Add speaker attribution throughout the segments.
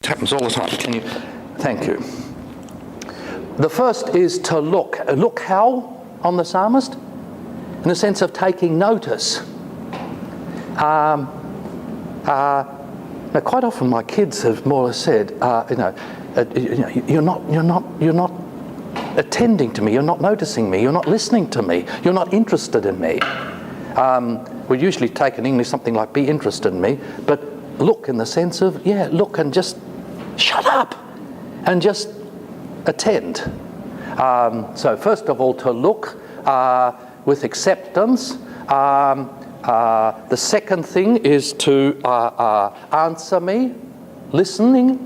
Speaker 1: It happens all the time. Can you? Thank you. The first is to look. Look how on the psalmist? In the sense of taking notice. Now, quite often my kids have more or less said, you're not attending to me, you're not noticing me, you're not listening to me, you're not interested in me. We usually take in English something like be interested in me, but look in the sense of, look and just shut up and just attend. So first of all, to look with acceptance. The second thing is to answer me, listening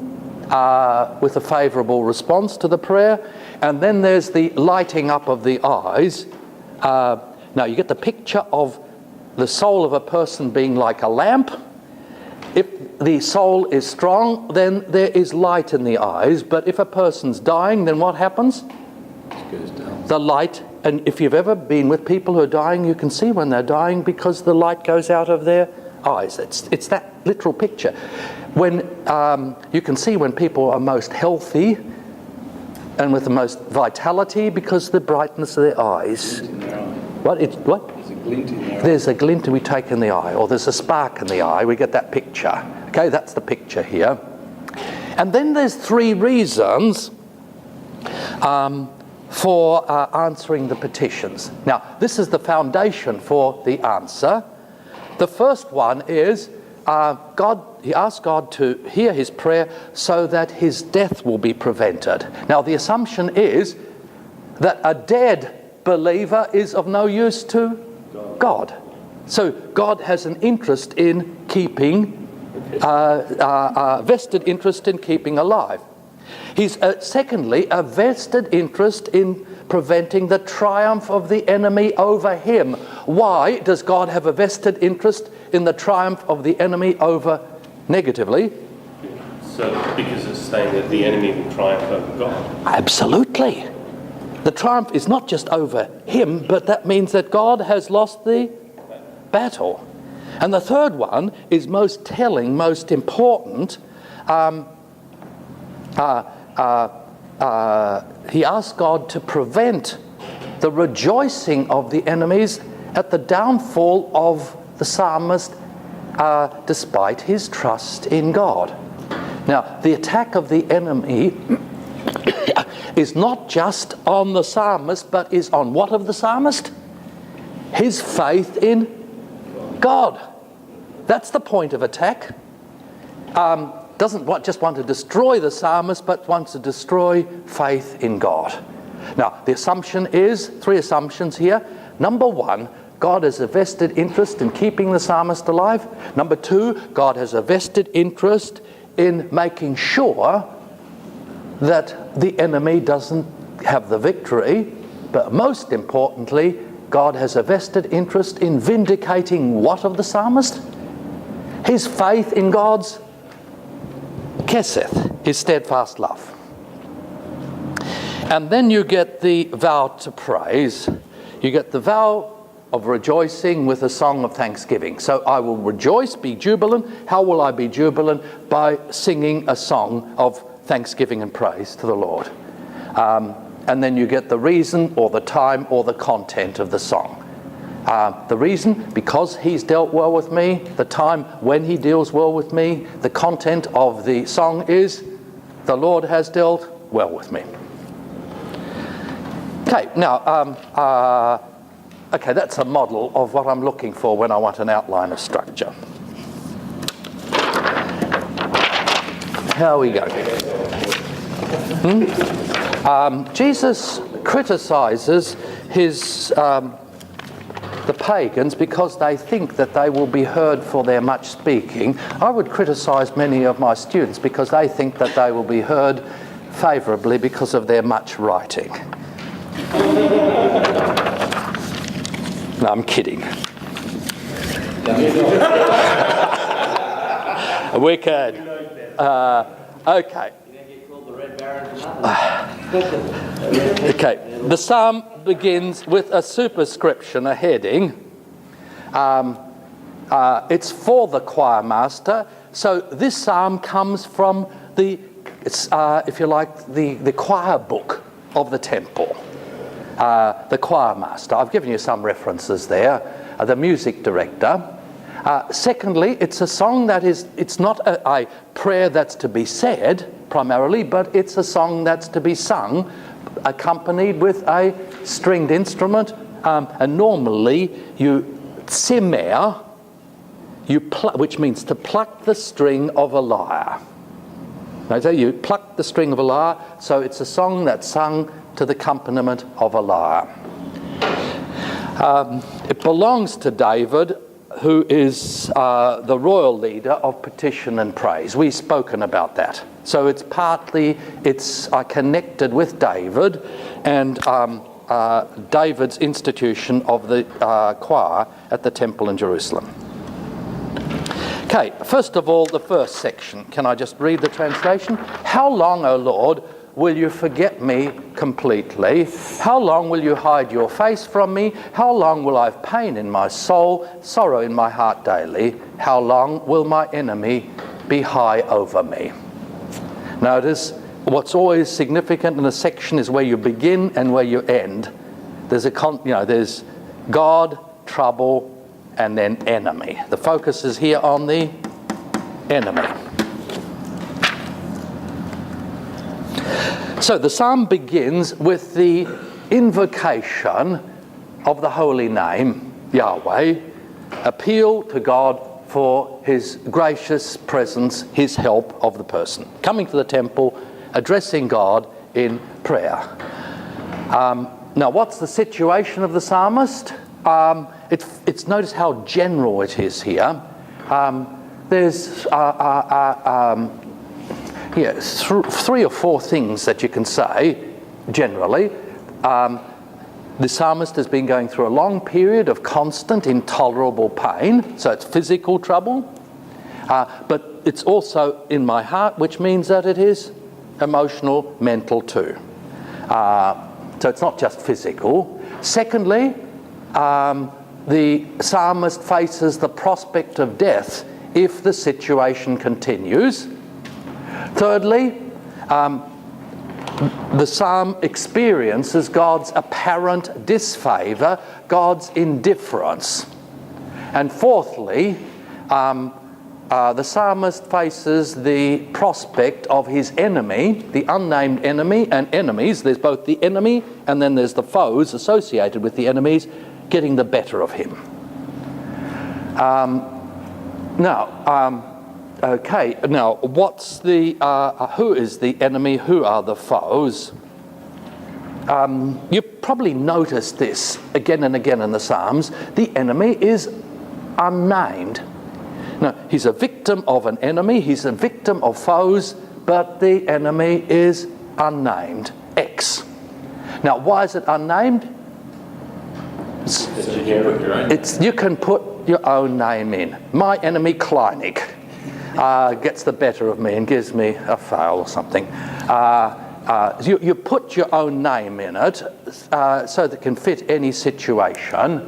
Speaker 1: with a favourable response to the prayer. And then there's the lighting up of the eyes. Now you get the picture of the soul of a person being like a lamp. If the soul is strong, then there is light in the eyes. But if a person's dying, then what happens? It goes down. The light, and if you've ever been with people who are dying, you can see when they're dying because the light goes out of their eyes. It's that literal picture. When you can see when people are most healthy and with the most vitality because the brightness of their eyes. What? There's a glint in the eye. There's a glint we take in the eye, or there's a spark in the eye. We get that picture. Okay, that's the picture here. And then there's three reasons for answering the petitions. Now, this is the foundation for the answer. The first one is he asked God to hear his prayer so that his death will be prevented. Now, the assumption is that a dead believer is of no use to God. So God has an interest in keeping, vested interest in keeping alive. He's secondly a vested interest in preventing the triumph of the enemy over him. Why does God have a vested interest in the triumph of the enemy over negatively?
Speaker 2: So because it's saying that the enemy will triumph over God.
Speaker 1: Absolutely. The triumph is not just over him, but that means that God has lost the battle. And the third one is most telling, most important. He asked God to prevent the rejoicing of the enemies at the downfall of the psalmist despite his trust in God. Now, the attack of the enemy is not just on the psalmist, but is on what of the psalmist? His faith in God. That's the point of attack. Doesn't just want to destroy the psalmist, but wants to destroy faith in God. Now, the assumption is, three assumptions here. Number one, God has a vested interest in keeping the psalmist alive. Number two, God has a vested interest in making sure that the enemy doesn't have the victory. But most importantly, God has a vested interest in vindicating what of the psalmist? His faith in God's keseth, his steadfast love. And then you get the vow to praise. You get the vow of rejoicing with a song of thanksgiving. So I will rejoice, be jubilant. How will I be jubilant? By singing a song of thanksgiving and praise to the Lord. And then you get the reason or the time or the content of the song. The reason, because he's dealt well with me. The time, when he deals well with me. The content of the song is, the Lord has dealt well with me. Okay, now, okay, that's a model of what I'm looking for when I want an outline of structure. Here we go. Jesus criticizes the pagans because they think that they will be heard for their much speaking. I would criticize many of my students because they think that they will be heard favourably because of their much writing. No, I'm kidding. Wicked. Okay. Okay. The psalm begins with a superscription, a heading. It's for the choir master. So this psalm comes from if you like, the choir book of the temple. The choir master. I've given you some references there. The music director. Secondly, it's a song it's not a prayer that's to be said primarily, but it's a song that's to be sung, accompanied with a stringed instrument. And normally you tzimer, which means to pluck the string of a lyre. So you pluck the string of a lyre, so it's a song that's sung to the accompaniment of a lyre. It belongs to David, who is the royal leader of petition and praise. We've spoken about that. So it's connected with David and David's institution of the choir at the temple in Jerusalem. Okay, first of all, the first section. Can I just read the translation? How long, O Lord, will you forget me completely? How long will you hide your face from me? How long will I have pain in my soul, sorrow in my heart daily? How long will my enemy be high over me? Notice, what's always significant in a section is where you begin and where you end. There's God, trouble, and then enemy. The focus is here on the enemy. So the psalm begins with the invocation of the holy name, Yahweh, appeal to God for his gracious presence, his help of the person. Coming to the temple, addressing God in prayer. Now, what's the situation of the psalmist? It's notice how general it is here. There's three or four things that you can say generally. The psalmist has been going through a long period of constant, intolerable pain, so it's physical trouble, but it's also in my heart, which means that it is emotional, mental too. So it's not just physical. Secondly, the psalmist faces the prospect of death if the situation continues. Thirdly, the psalm experiences God's apparent disfavour, God's indifference. And fourthly, the psalmist faces the prospect of his enemy, the unnamed enemy, and enemies. There's both the enemy and then there's the foes associated with the enemies getting the better of him. Okay, now what's who is the enemy? Who are the foes? You've probably noticed this again and again in the Psalms. The enemy is unnamed. No, he's a victim of an enemy, he's a victim of foes, but the enemy is unnamed. X. Now, why is it unnamed? You can put your own name in. My enemy, Kleinig, gets the better of me and gives me a fail or something. You put your own name in it so that it can fit any situation.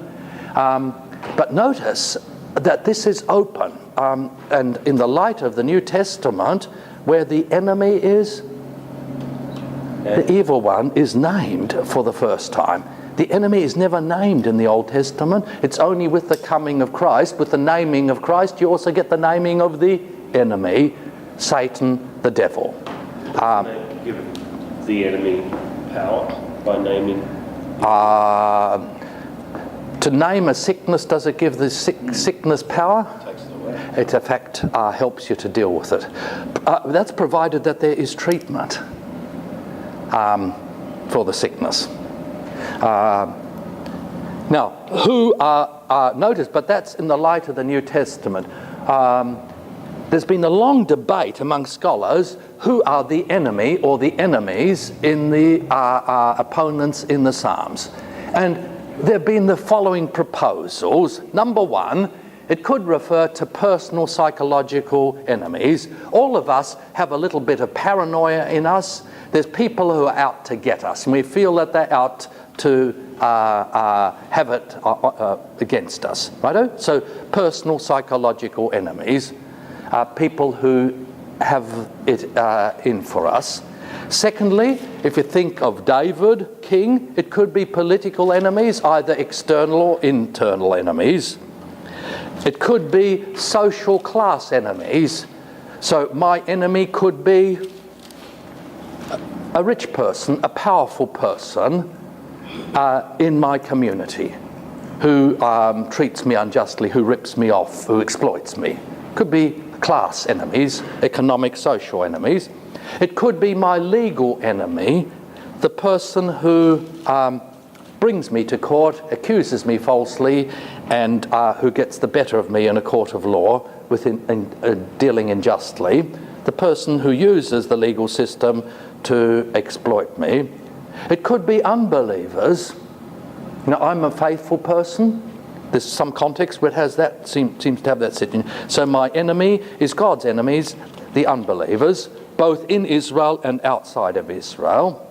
Speaker 1: But notice that this is open, and in the light of the New Testament, where the enemy is, the evil one is named for the first time. The enemy is never named in the Old Testament. It's only with the coming of Christ, with the naming of Christ, you also get the naming of the enemy, Satan, the devil.
Speaker 2: Give the enemy power by naming.
Speaker 1: To name a sickness, does it give the sickness power?
Speaker 2: Takes it away.
Speaker 1: It, in fact, helps you to deal with it. That's provided that there is treatment for the sickness. Now, who are noticed, but that's in the light of the New Testament. There's been a long debate among scholars who are the enemy or the enemies in the opponents in the Psalms. And there have been the following proposals. Number one, it could refer to personal psychological enemies. All of us have a little bit of paranoia in us. There's people who are out to get us, and we feel that they're out to have it against us. Righto? So personal psychological enemies are people who have it in for us. Secondly, if you think of David, king, it could be political enemies, either external or internal enemies. It could be social class enemies. So my enemy could be a rich person, a powerful person in my community who treats me unjustly, who rips me off, who exploits me. Could be class enemies, economic, social enemies. It could be my legal enemy, the person who brings me to court, accuses me falsely, and who gets the better of me in a court of law dealing unjustly. The person who uses the legal system to exploit me. It could be unbelievers. Now, I'm a faithful person. There's some context where it has that, seems to have that sitting. So my enemy is God's enemies, the unbelievers, both in Israel and outside of Israel.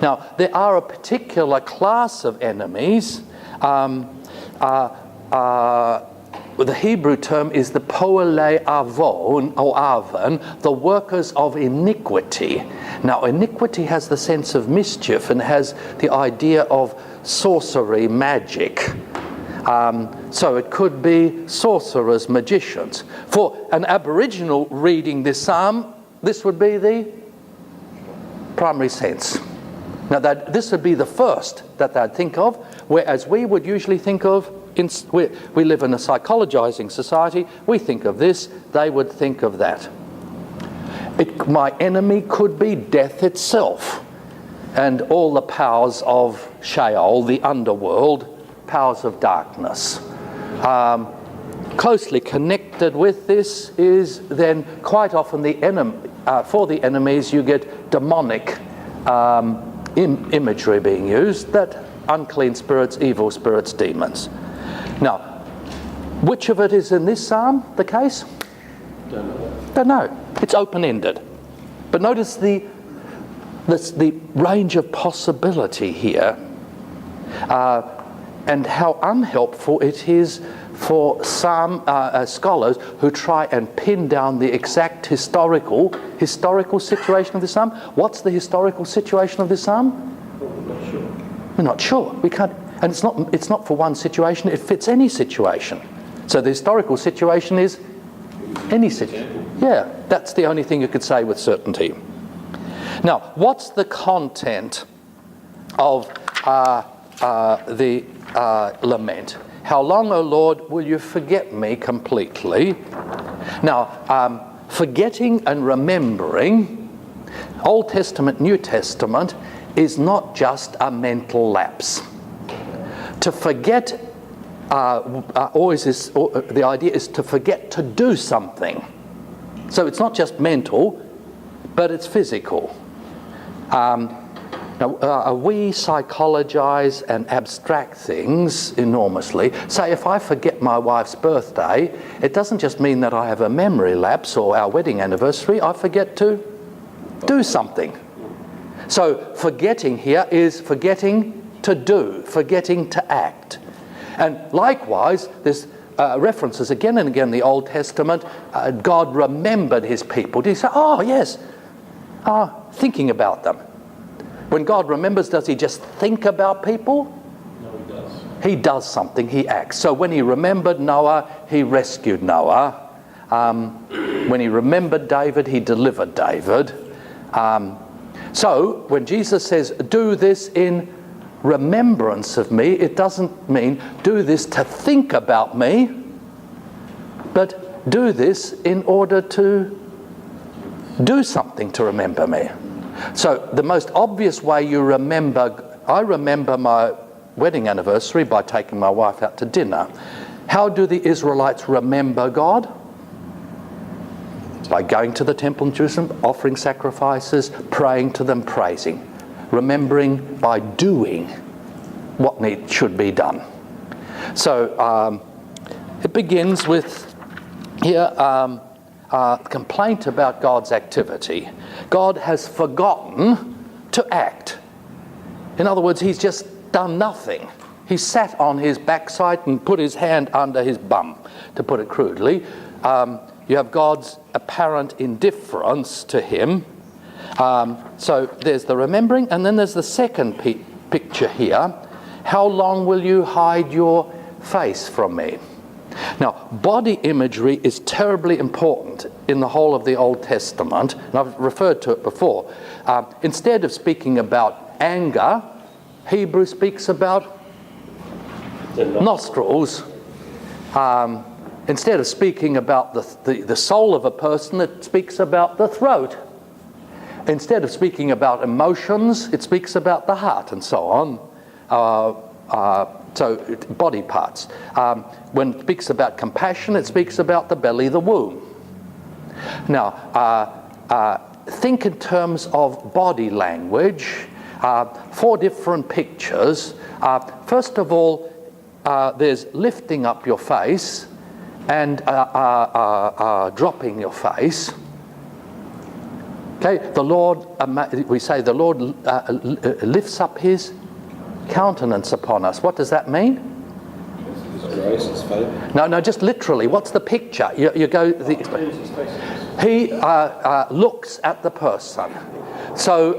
Speaker 1: Now, there are a particular class of enemies. The Hebrew term is the poelei avon, or avon, the workers of iniquity. Now, iniquity has the sense of mischief and has the idea of sorcery, magic. So it could be sorcerers, magicians. For an Aboriginal reading this psalm, this would be the primary sense. Now, this would be the first that they'd think of, whereas we would usually think of, we live in a psychologizing society, we think of this, they would think of that. My enemy could be death itself and all the powers of Sheol, the underworld, powers of darkness. Closely connected with this is then quite often the enemy. For the enemies, you get demonic imagery being used, that unclean spirits, evil spirits, demons. Now, which of it is in this psalm the case? Don't know. It's open-ended. But notice the range of possibility here, and how unhelpful it is for some scholars who try and pin down the exact historical situation of this psalm. What's the historical situation of this psalm? We're not sure. We can't, and it's not for one situation. It fits any situation. So the historical situation is any situation. Yeah, that's the only thing you could say with certainty. Now, what's the content of the lament? How long, O Lord, will you forget me completely? Now, forgetting and remembering, Old Testament, New Testament, is not just a mental lapse. To forget the idea is to forget to do something. So it's not just mental, but it's physical. We psychologize and abstract things enormously. Say, if I forget my wife's birthday, it doesn't just mean that I have a memory lapse or our wedding anniversary. I forget to do something. So forgetting here is forgetting to do, forgetting to act. And likewise, there's references again and again in the Old Testament. God remembered his people. Did he say, oh yes, thinking about them? When God remembers, does he just think about people?
Speaker 2: No, he does.
Speaker 1: He does something, he acts. So when he remembered Noah, he rescued Noah. When he remembered David, he delivered David. So when Jesus says, do this in remembrance of me, it doesn't mean do this to think about me, but do this in order to do something to remember me. So the most obvious way you remember, I remember my wedding anniversary by taking my wife out to dinner. How do the Israelites remember God? By going to the temple in Jerusalem, offering sacrifices, praying to them, praising. Remembering by doing what should be done. So it begins with here complaint about God's activity. God has forgotten to act. In other words, he's just done nothing. He sat on his backside and put his hand under his bum, to put it crudely. you have God's apparent indifference to him. So there's the remembering, and then there's the second picture here. How long will you hide your face from me? Now, body imagery is terribly important in the whole of the Old Testament, and I've referred to it before. Instead of speaking about anger, Hebrew speaks about nostrils. Instead of speaking about the soul of a person, it speaks about the throat. Instead of speaking about emotions, it speaks about the heart, and so on. So body parts. When it speaks about compassion, it speaks about the belly, the womb. Now, think in terms of body language. 4 different pictures. First of all, there's lifting up your face and dropping your face. Okay, the Lord, we say the Lord lifts up his countenance upon us. What does that mean?
Speaker 3: Grace, his favour.
Speaker 1: No, just literally. What's the picture? You go. He looks at the person. So,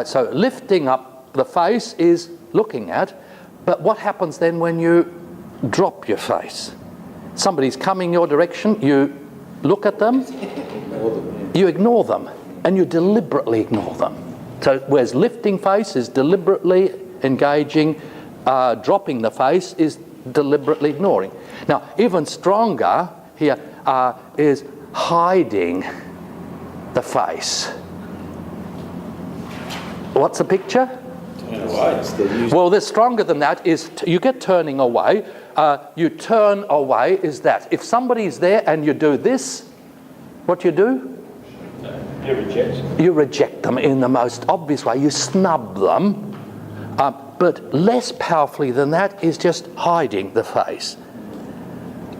Speaker 1: so lifting up the face is looking at. But what happens then when you drop your face? Somebody's coming your direction. You look at them. You ignore them, and you deliberately ignore them. So whereas lifting face is deliberately engaging, dropping the face is deliberately ignoring. Now, even stronger here is hiding the face. What's the picture? Well, there's stronger than that is you get turning away. You turn away is that. If somebody's there and you do this, what you do? You reject them in the most obvious way. You snub them. But less powerfully than that is just hiding the face.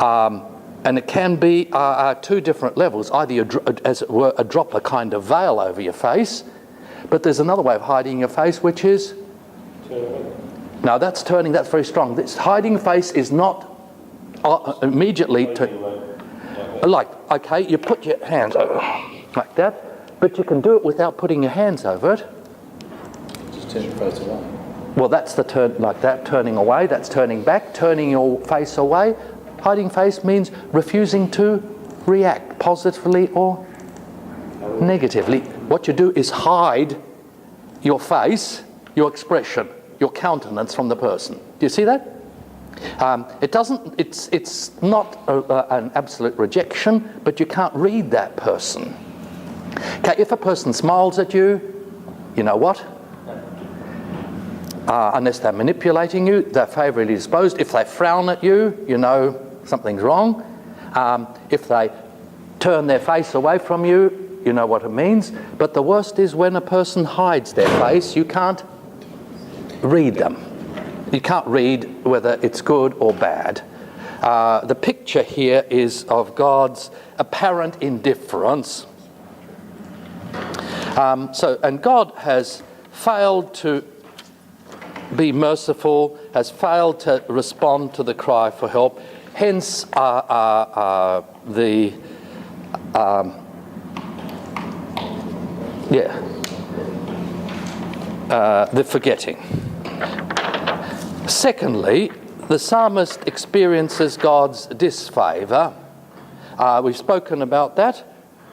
Speaker 1: And it can be 2 different levels. Either as it were, drop a kind of veil over your face. But there's another way of hiding your face, which is... Now that's turning, that's very strong. This hiding face is not immediately... Like, okay, you put your hands over like that, but you can do it without putting your hands over it.
Speaker 3: Just turn your face away.
Speaker 1: Well, that's the turn, like that, turning away, that's turning back, turning your face away. Hiding face means refusing to react positively or negatively. What you do is hide your face, your expression, your countenance from the person. Do you see that? It doesn't. It's not an absolute rejection, but you can't read that person. Okay, if a person smiles at you, you know what? Unless they're manipulating you, they're favourably disposed. If they frown at you, you know something's wrong. If they turn their face away from you, you know what it means. But the worst is when a person hides their face, you can't read them. You can't read whether it's good or bad. The picture here is of God's apparent indifference. And God has failed to be merciful, has failed to respond to the cry for help. Hence the forgetting. Secondly, the psalmist experiences God's disfavour. We've spoken about that.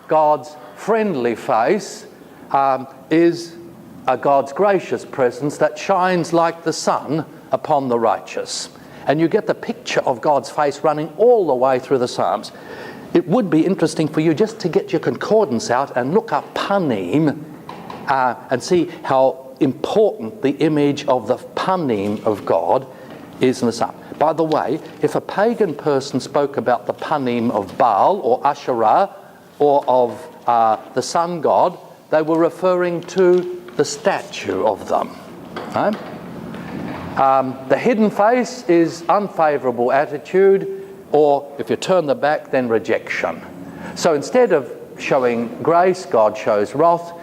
Speaker 1: God's friendly face is God's gracious presence that shines like the sun upon the righteous. And you get the picture of God's face running all the way through the Psalms. It would be interesting for you just to get your concordance out and look up panim and see how important the image of the panim of God is in the Psalm. By the way, if a pagan person spoke about the panim of Baal or Asherah or of the sun god, they were referring to the statue of them. Right? The hidden face is unfavourable attitude, or if you turn the back, then rejection. So instead of showing grace, God shows wrath.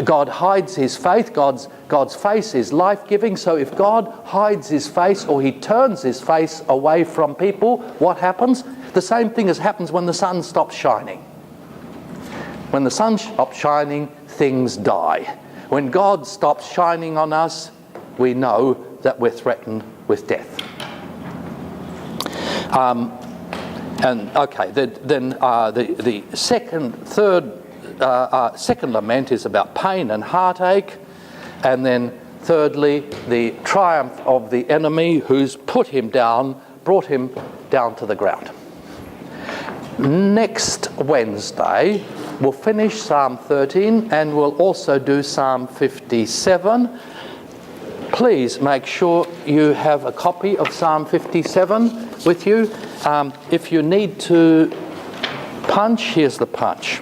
Speaker 1: God hides his faith. God's face is life-giving. So if God hides his face or he turns his face away from people, what happens? The same thing as happens when the sun stops shining. When the sun stops shining, things die. When God stops shining on us, we know that we're threatened with death. The second lament is about pain and heartache, and then thirdly, the triumph of the enemy who's brought him down to the ground. Next Wednesday, we'll finish Psalm 13 and we'll also do Psalm 57. Please make sure you have a copy of Psalm 57 with you. If you need to punch, here's the punch.